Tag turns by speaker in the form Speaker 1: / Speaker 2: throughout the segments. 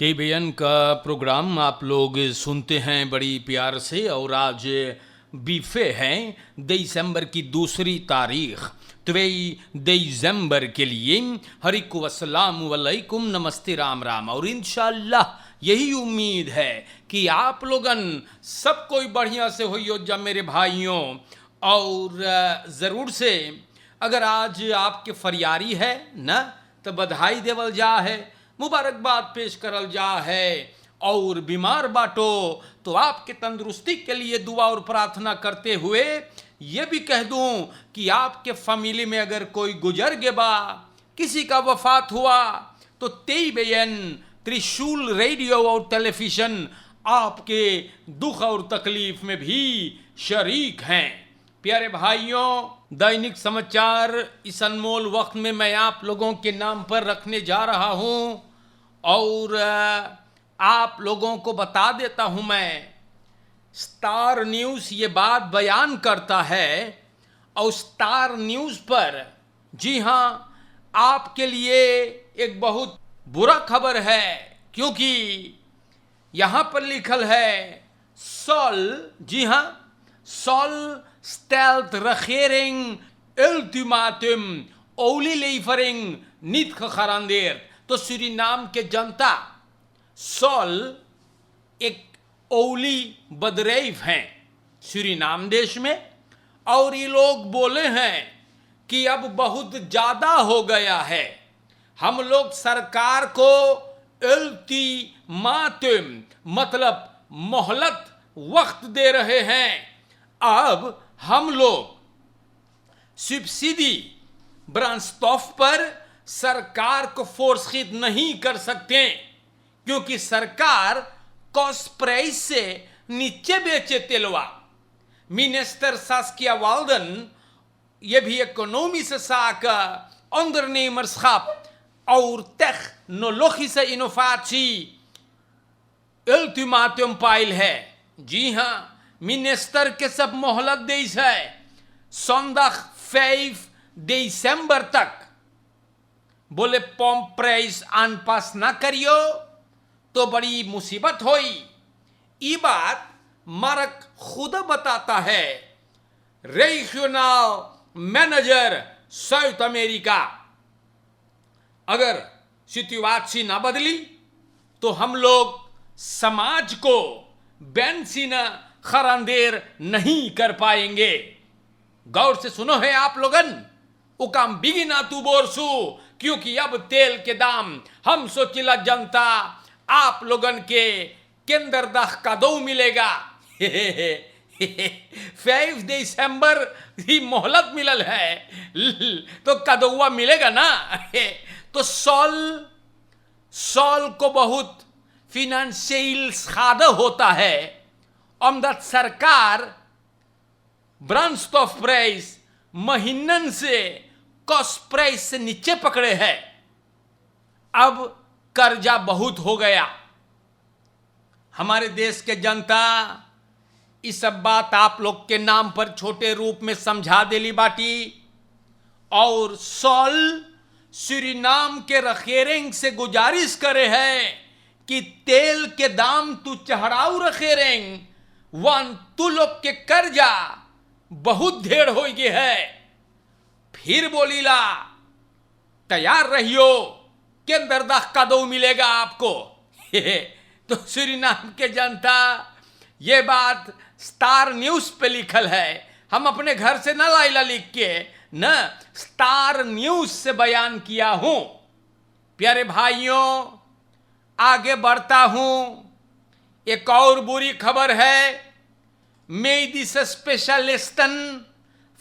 Speaker 1: TBN का programme आप लोग सुनते हैं बड़ी प्यार से। और आज बीफे हैं दिसंबर की 2 तारीख 3 दिसंबर के लिए। हरिको अस्सलाम वालेकुम, नमस्ते, राम राम। और इंशाल्लाह यही उम्मीद है कि आप लोगन सब कोई बढ़िया से हो जा मेरे भाइयों। और ज़रूर से अगर आज आपके फरियारी है ना तो बधाई देवल जा है, मुबारकबाद पेश करल जा है। और बीमार बाटो तो आपके तंदुरुस्ती के लिए दुआ और प्रार्थना करते हुए ये भी कह दूं कि आपके फैमिली में अगर कोई गुजर गया बा, किसी का वफात हुआ, तो टीबीएन त्रिशूल रेडियो और टेलीविज़न आपके दुख और तकलीफ में भी शरीक हैं। प्यारे भाइयों, दैनिक समाचार इस अनमोल वक्त में मैं आप लोगों के नाम पर रखने जा रहा हूं। और आप लोगों को बता देता हूं, मैं स्टार न्यूज़ ये बात बयान करता है। और स्टार न्यूज़ पर, जी हां, आपके लिए एक बहुत बुरा खबर है, क्योंकि यहां पर लिखल है सोल, जी हां, सोल stelt regering ultimatum olie-levering niet gegarandeerd। तो सूरीनाम के जनता सोल एक ओली बदरेफ हैं सूरीनाम देश में। और ये लोग बोले हैं कि अब बहुत ज़्यादा हो गया है, हम लोग सरकार को अल्टीमाटम मतलब मोहलत वक्त दे रहे हैं। अब हम लोग सब्सिडी ब्रांडस्टॉफ पर सरकार को फोर्सखित नहीं कर सकते, क्योंकि सरकार कॉस्ट प्राइस से नीचे बेचे तेलवा। मिनिस्टर सास्किया वाल्डन ये भी इकोनॉमी से साका ondernemerschap और technologische innovatie ultimatum पाइल है। जी हाँ, मिनिस्टर के सब मोहलत देश है zondag 5 दिसंबर तक। बोले पंप प्राइस अनपास ना करियो तो बड़ी मुसीबत होई। ये बात मार्क खुद बताता है, रीजनल मैनेजर साउथ अमेरिका। अगर सिचुएशन ना बदली तो हम लोग समाज को बेंजीन खरांदेर नहीं कर पाएंगे। गौर से सुनो है आप लोगन, उकाम बिगिना तू बोरसू, क्योंकि अब तेल के दाम हम सोचिला जनता आप लोगन के केंद्र दख का दो मिलेगा। 5 दिसंबर ही मोहलत मिलल है तो कदौआ मिलेगा ना। तो सॉल को बहुत फिनेंशियल खादा होता है। अमदत सरकार ब्रांडस्टॉफ प्राइस महीनन से कॉस्ट प्राइस से नीचे पकड़े है। अब कर्जा बहुत हो गया। हमारे देश के जनता इस सब बात आप लोग के नाम पर छोटे रूप में समझा देली बाटी। और सॉल सूरीनाम के रखेरेंग से गुजारिश करे है कि तेल के दाम तू चढ़ाऊ रखेरेंग, वन तू लोग के कर्जा बहुत ढेर हो गए है। फिर बोलीला तैयार रहियो, केंद्र दख का दो मिलेगा आपको। तो सूरीनाम के जनता, ये बात स्टार न्यूज़ पे लिखल है, हम अपने घर से ना लाइला लिख के न स्टार न्यूज़ से बयान किया हूं। प्यारे भाइयों, आगे बढ़ता हूं। एक और बुरी खबर है। medische specialisten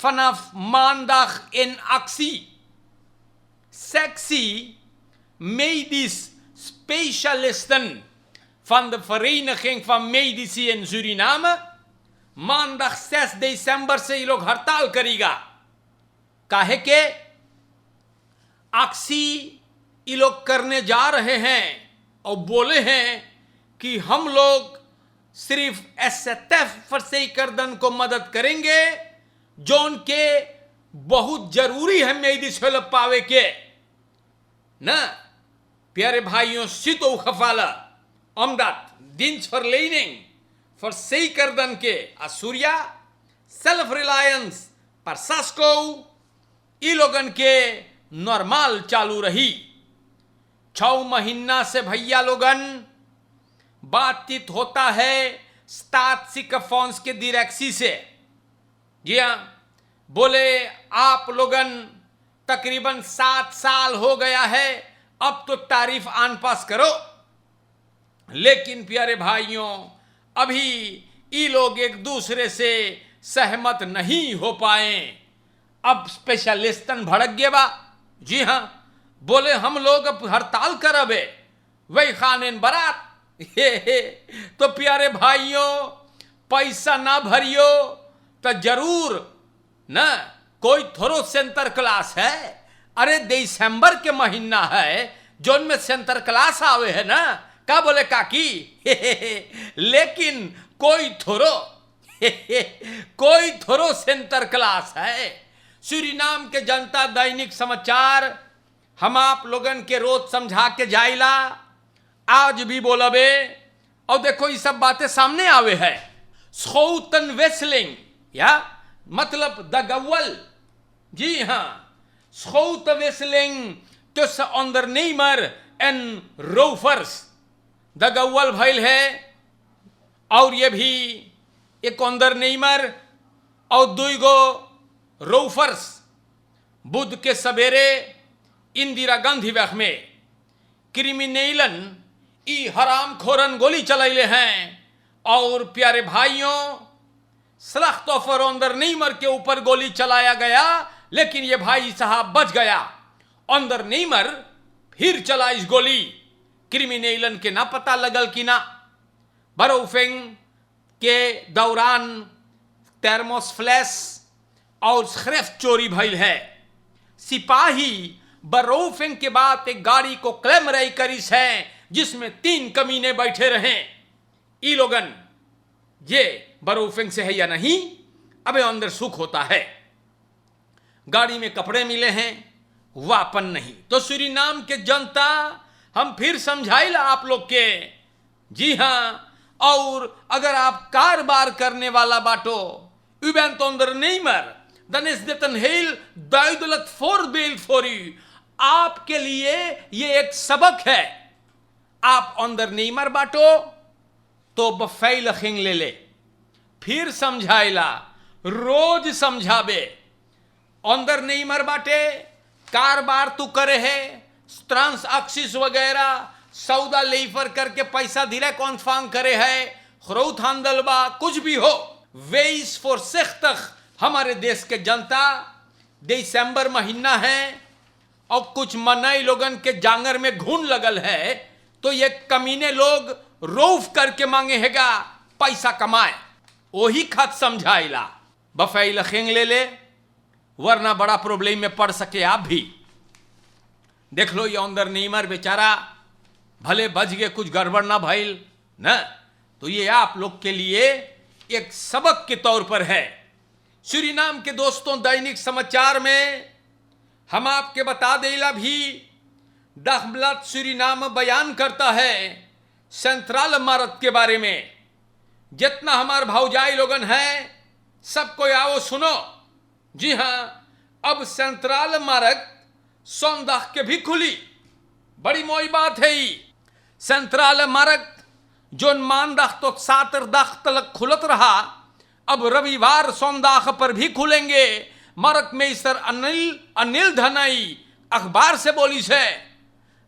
Speaker 1: vanaf maandag in actie. Sectie medisch specialisten van de Vereniging van Medici in Suriname maandag 6 दिसंबर से ये लोग हड़ताल करेगा। काहे के एक्सी ये लोग करने जा रहे हैं और बोले हैं कि हम लोग सिर्फ एसएटएफ फरसे करदन को मदद करेंगे, जो उनके बहुत जरूरी है मेडिसिन पावे के ना। प्यारे भाइयों, सितो खफाला omdat dienstverlening, verzekerde के Asurya, self-reliance पर सस्को ई लोगन के नॉर्मल चालू रही। 6 महीना से भैया लोगन बातचीत होता है स्टात्सिक फॉन्स के डायरेक्सी से। जी हाँ, बोले आप लोगन तकरीबन 7 साल हो गया है, अब तो तारीफ आन पास करो। लेकिन प्यारे भाइयों, अभी ये लोग एक दूसरे से सहमत नहीं हो पाए। अब स्पेशलिस्टन भड़क गए बा। जी हाँ, बोले हम लोग अब हड़ताल करबे, वही खानेन बरात। तो प्यारे भाइयों, पैसा ना भरियो तो जरूर ना, कोई थोड़ो सेंटर क्लास है। अरे दिसंबर के महीना है जोन में सेंटर क्लास आवे है ना, का बोले काकी। लेकिन कोई थोड़ो सेंटर क्लास है। सूरीनाम के जनता दैनिक समाचार हम आप लोगन के रोज समझा के जाइला, आज भी बोलबे। और देखो ये सब बातें सामने आवे है। स्कोटन वेस्लिंग या मतलब द गव्वल। जी हाँ, स्कोट वेस्लिंग तुस अंडरनेमर एंड रोफर्स द गव्वल भइल है। और ये भी एक अंडरनेमर और 2 गो रोफर्स बुध के सवेरे इंदिरा गांधी वक्त में क्रिमिनलन ई हराम खोरन गोली चलैले हैं। और प्यारे भाइयों, स्लख्तोफर अंडरनेमर के ऊपर गोली चलाया गया, लेकिन ये भाई साहब बच गया। अंडरनेमर फिर चला इस गोली, क्रिमिनलन के ना पता लगल कि ना। बरोफिंग के दौरान थर्मोस फ्लैश और स्क्रेफ चोरी भइल है। सिपाही बरोफिंग के बाद एक गाड़ी को क्लेमराई करिस है जिसमें 3 कमीने बैठे रहे। ई लोगन ये बरोफिंग से है या नहीं, अबे अंदर सुख होता है। गाड़ी में कपड़े मिले हैं, वापन नहीं। तो सूरीनाम के जनता, हम फिर समझाइला आप लोग के। जी हाँ, और अगर आप कारोबार करने वाला बाटो, उबेंट अंडरनेमर dan is dit een heel duidelijk voorbeeld voor u. आपके लिए ये एक सबक है। आप अंडरनेमर बाटो तो बफैल खिंग ले फिर समझाइला, रोज समझाबे। अंडरनेमर बाटे, कारोबार तू करे है, ट्रांसैक्सिस वगैरह सौदा लेफर करके पैसा धीरे कॉन्फांग करे है, खरोथ हांदलबा कुछ भी हो। वेइस फॉर सिख्तख हमारे देश के जनता, दिसंबर महीना है और कुछ मनाई लोगन के जांगर में घून लगल है, तो ये कमीने लोग रोफ करके मांगे हैगा पैसा कमाए। वही खत समझाइला, बफैल खिंग ले, वरना बड़ा प्रॉब्लम में पड़ सके आप भी। देख लो ये अंडरनेमर बेचारा भले बच गए, कुछ गड़बड़ ना भइल न, तो ये आप लोग के लिए एक सबक के तौर पर है। सूरीनाम के दोस्तों, दैनिक समाचार में हम आपके बता देला भी, दखबलत सूरीनाम बयान करता है सेंट्रल इमारत के बारे में। जितना हमार भौजाई लोगन है सबको आओ सुनो। जी हाँ, अब सेंट्रल इमारत सोमदाख के भी खुली। बड़ी मोई बात है ये। सेंट्रल इमारत जो मानदाख तो 7 दाख तक खुलत रहा, अब रविवार सोमदाख पर भी खुलेंगे। मरक में सर अनिल धनाई अखबार से बोली से,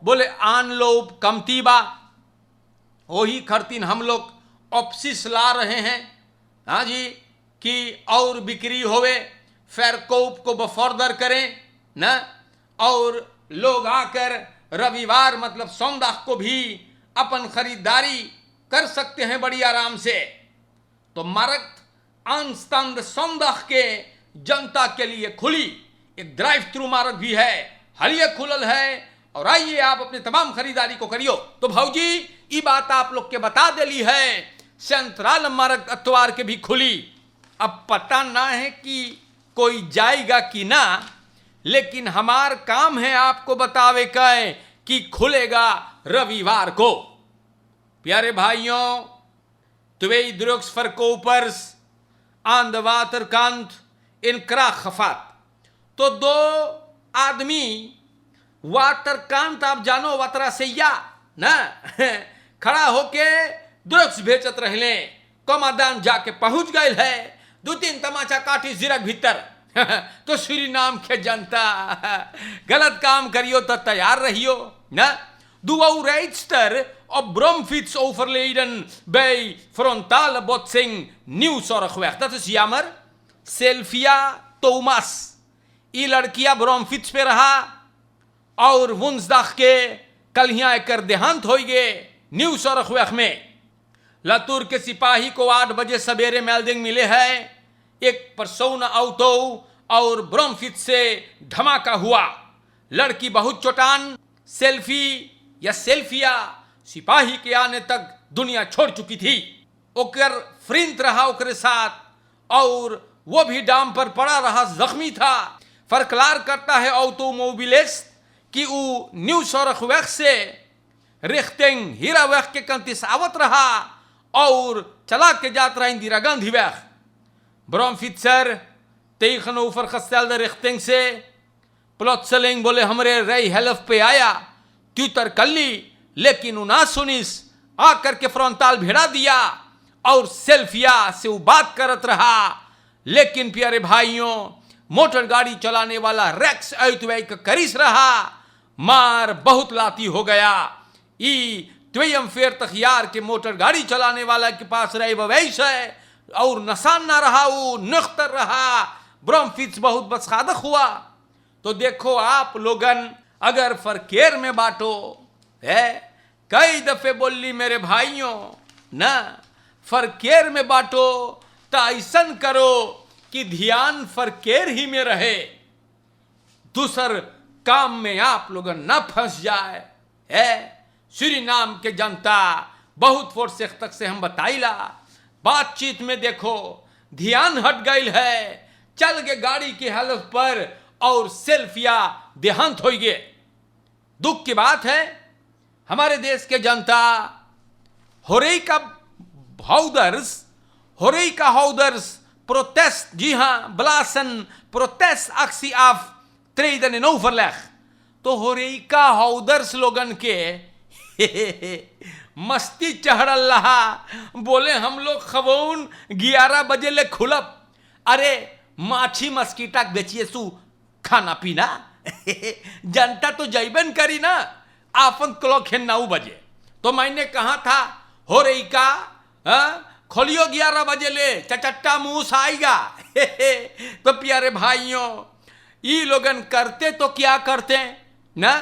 Speaker 1: बोले आन लोग कमती बा, वही खरतीन हम लोग ऑप्सिस ला रहे हैं। हाँ जी, कि और बिक्री होवे, फेरकोप को बफर्दर करें न, और लोग आकर रविवार मतलब सोमदाख को भी अपन खरीदारी कर सकते हैं बड़ी आराम से। तो मरक आंस्तंद सोमदाख के जनता के लिए खुली। एक ड्राइव थ्रू मार्ग भी है, हलिया खुलल है, और आइए आप अपने तमाम खरीदारी को करियो। तो भाऊजी ये बात आप लोग के बता देली है, सेंट्रल मार्ग अतवार के भी खुली। अब पता ना है कि कोई जाएगा कि ना, लेकिन हमार काम है आपको बतावे का कि खुलेगा रविवार को। प्यारे भाइयों, twee drugsverkopers aan de waterkant in kracht gevat. तो दो आदमी वाटरकांत, आप जानो वतरा सैया ना, खड़ा होके ड्रग्स बेचत रहले। कमादान जाके पहुंच गए है, 2-3 तमाचा काटी जिरक भीतर। तो श्री नाम के जनता, गलत काम करियो तो तैयार रहियो ना। Du rijster op bromfiets overleden bij frontale botsing Nieuwzorgweg. Dat is jammer. Sylvia Thomas, ये लड़कियां ब्रोमफिट्स पे रहा और वुंसदाग के कल यहाँ कर देहांत हो गए न्यूज़ॉर्गवेग में। लातूर के सिपाही को 8 बजे सवेरे मेल्डिंग मिले है, एक परसोना ऑटो और ब्रोमफिट से धमाका हुआ। लड़की बहुत चोटान, सेल्फी या सेल्फिया सिपाही के आने तक दुनिया छोड़ चुकी थी। ओकर फ्रिंत रहा ओकरे साथ और वो भी डाम पर पड़ा रहा, जख्मी था। फरकलार करता है ऑटोमोबिलिस्ट कि वो न्यूज़ॉर्गवेग से रिख्टिंग हीरावेग के कंतिस आवत रहा और चला के जात रहा इंदिरा गांधी वेग। ब्रोमफिट्सर tegenover gestelde richting से प्लॉटसेलिंग बोले हमरे रई हेल्प पे आया, ट्यूटर कर ली, लेकिन वो ना सुनिस, आकर के फ्रंटाल भिड़ा दिया और सेल्फिया से वो बात करत रहा। लेकिन प्यारे भाइयों, मोटर गाड़ी चलाने वाला रेक्स ऐतवेक करिस रहा, मार बहुत लाती हो गया। ई त्वेयम फेर तखियार के मोटर गाड़ी चलाने वाला के पास रहे बवैश है और नसान ना रहा, वो नख्तर रहा। ब्रोमफिट्स बहुत बदखादक हुआ। तो देखो आप लोगन, अगर फरकेर में बांटो है, कई दफे बोली मेरे भाइयों ना, फरकेर में बांटो तो ऐसन करो कि ध्यान फरकेर ही में रहे, दूसर काम में आप लोगन न फंस जाए। है श्री नाम के जनता बहुत फोर्स तक से हम बताइला, बातचीत में देखो ध्यान हट गई है, चल के गाड़ी की हालत पर और सेल्फिया देहांत हो गए। दुख की बात है, हमारे देश के जनता होरेका houders protest, जी हाँ, blazen protestactie af, treden in overleg। तो होरेका houders लोगन के मस्ती चढ़ल रहा, बोले हम लोग खबौन 11 बजे ले खुलब। अरे माछी मस्कीटा बेचिए सु खाना पीना जनता तो जैबन करी ना, आपन क्लॉक है 9 बजे। तो मैंने कहा था हो रही का खोलियो 11 बजे ले, चचट्टा मूस आएगा। तो प्यारे भाइयों, ये लोगन करते तो क्या करते ना,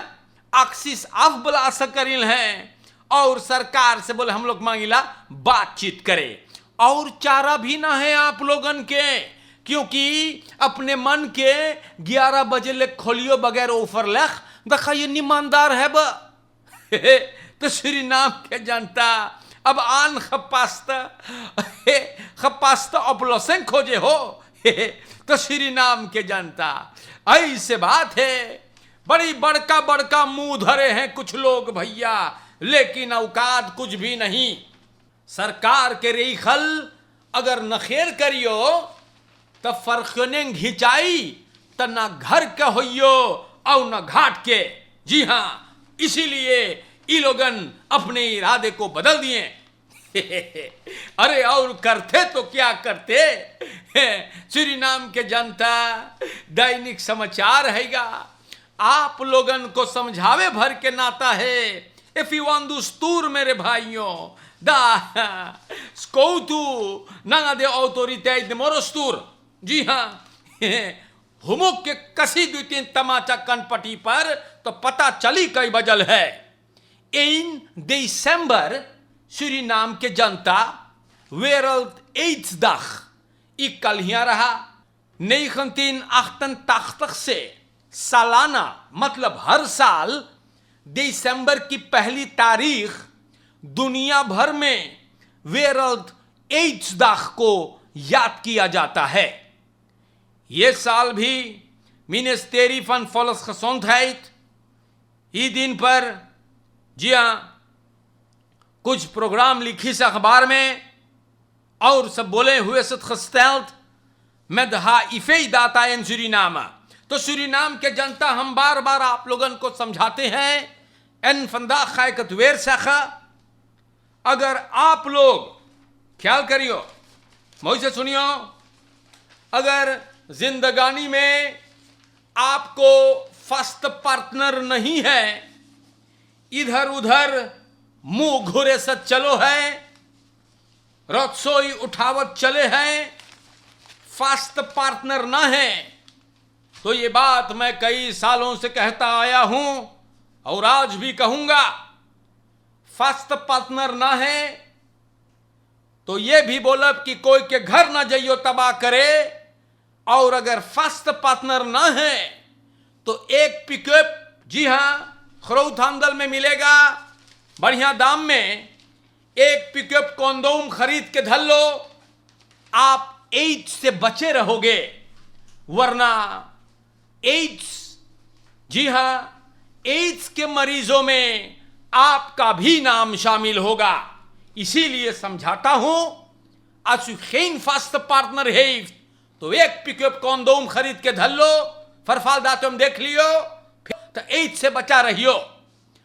Speaker 1: एक्सिस ऑफ बुला सकरिल हैं और सरकार से बोले हम लोग मांगिला बातचीत करे। और चारा भी ना है आप लोगन के, क्योंकि अपने मन के 11 बजे ले खोलियो बगैर ऑफर लख देखा, ये ईमानदार है बा। तो श्री नाम के जनता अब आन खपास्ता अपलोसें खोजे हो। तो श्री नाम के जनता ऐसे बात है, बड़ी बड़का बड़का मुंह धरे हैं कुछ लोग भैया, लेकिन औकात कुछ भी नहीं। सरकार के रेखल अगर नखेर करियो तब फर्खने घिंचाई त ना घर के होइयो और ना घाट के। जी हाँ, इसीलिए ये लोगन अपने इरादे को बदल दिए। अरे और करते तो क्या करते। श्री नाम के जनता दैनिक समाचार हैगा, आप लोगन को समझावे भर के नाता है। इफ यू वांट दुस्तूर मेरे भाइयों, दा स्कौतु नंगा दे ऑटोरिटेट दे मोरस्तूर। जी हाँ, हुमुक के कसी 2-3 तमाचा कनपटी पर तो पता चली कई बजल है। इन दिसंबर श्री नाम के जनता वेरल्ड एड्सdag, कल यहाँ रहा 1988 से सालाना मतलब हर साल दिसंबर की पहली तारीख दुनिया भर में वेरल्ड एड्सdag को याद किया जाता है। ये साल भी Ministerie van Volksgezondheid इस दिन पर, जी हाँ, कुछ प्रोग्राम लिखी से अखबार में और सब बोले हुए सत gesteld met HIV data in Suriname। तो सूरीनाम के जनता हम बार बार आप लोगों को समझाते हैं, en vandaag ga ik het weer zeggen, अगर आप लोग ख्याल करियो, मुझे से सुनियो, अगर जिंदगानी में आपको फर्स्ट पार्टनर नहीं है, इधर उधर मुंह घुरे से चलो है, रसोई उठावत चले हैं, फर्स्ट पार्टनर ना है, तो ये बात मैं कई सालों से कहता आया हूं और आज भी कहूंगा, फर्स्ट पार्टनर ना है तो ये भी बोलब कि कोई के घर ना जाइयो तबाह करे, और अगर फर्स्ट पार्टनर ना है तो एक पिकअप, जी हां, खरौत हांदल में मिलेगा बढ़िया दाम में, एक पिकअप कॉन्डोम खरीद के धर लो, आप एड्स से बचे रहोगे, वरना एड्स, जी हां, एड्स के मरीजों में आपका भी नाम शामिल होगा। इसीलिए समझाता हूं, als u geen vaste partner heeft तो एक पिकअप कॉन्डोम खरीद के धर लो, फरफाल दातुम देख लियो, तो एड्स से बचा रहियो।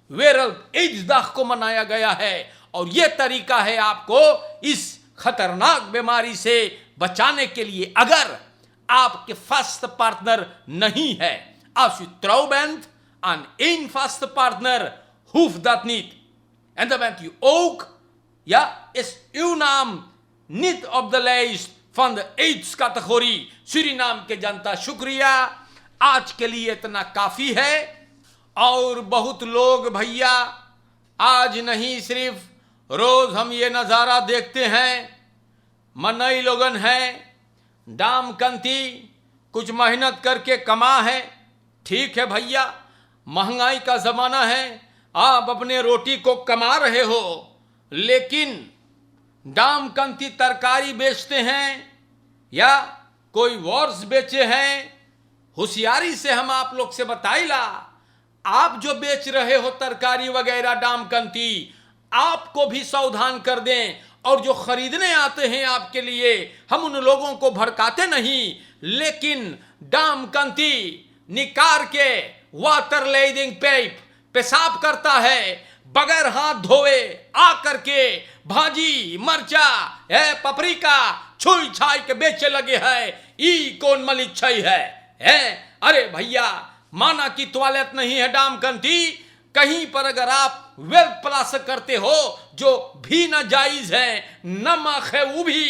Speaker 1: वर्ल्ड एड्स डे को मनाया गया है और यह तरीका है आपको इस खतरनाक बीमारी से बचाने के लिए। अगर आपके फर्स्ट पार्टनर नहीं है, als u trouw bent aan één vaste partner, hoeft dat niet. En dan bent u ook, ja, is uw naam niet op de lijst van de AIDS-categorie। Suriname के जनता शुक्रिया, आज के लिए इतना काफी है। और बहुत लोग भैया, आज नहीं सिर्फ रोज हम ये नज़ारा देखते हैं, मनई लोगन है, डाम कंती कुछ मेहनत करके कमा है, ठीक है भैया, महंगाई का ज़माना है, आप अपने रोटी को कमा रहे हो, लेकिन डाम कंती तरकारी बेचते हैं या कोई वॉर्स बेचे हैं, होशियारी से हम आप लोग से बताइला, आप जो बेच रहे हो तरकारी वगैरह डाम कंती, आपको भी सावधान कर दें, और जो खरीदने आते हैं आपके लिए, हम उन लोगों को भड़काते नहीं, लेकिन डाम कंती निकार के वाटर लेडिंग पाइप पेशाब करता है, बगैर हाथ धोए आ करके भाजी मरचा पपरिका छुई छाई के बेचे लगे है, ई कौन मलिक छई है? अरे भैया, माना कि टॉयलेट नहीं है डाम कंती, कहीं पर अगर आप वेल प्लस करते हो जो भी ना जायज है, न माखे वो भी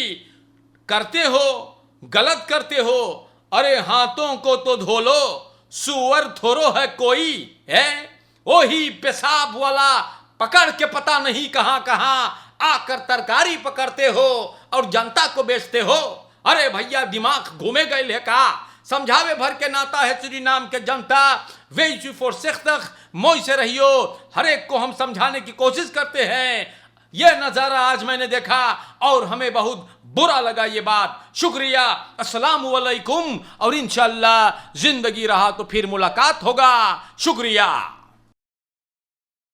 Speaker 1: करते हो, गलत करते हो, अरे हाथों को तो धो लो, सुअर थोरो है कोई है, वही पेशाब वाला पकड़ के पता नहीं कहां कहां आकर तरकारी पकड़ते हो और जनता को बेचते हो। अरे भैया, दिमाग घूमे गए ले का? समझावे भर के नाता है सूरीनाम के जनता, वे फोर्सेख्तख मोई से रहियो, हर एक को हम समझाने की कोशिश करते हैं। यह नज़ारा आज मैंने देखा और हमें बहुत बुरा लगा ये बात। शुक्रिया, अस्सलाम वालेकुम, और इंशाअल्लाह जिंदगी रहा तो फिर मुलाकात होगा। शुक्रिया।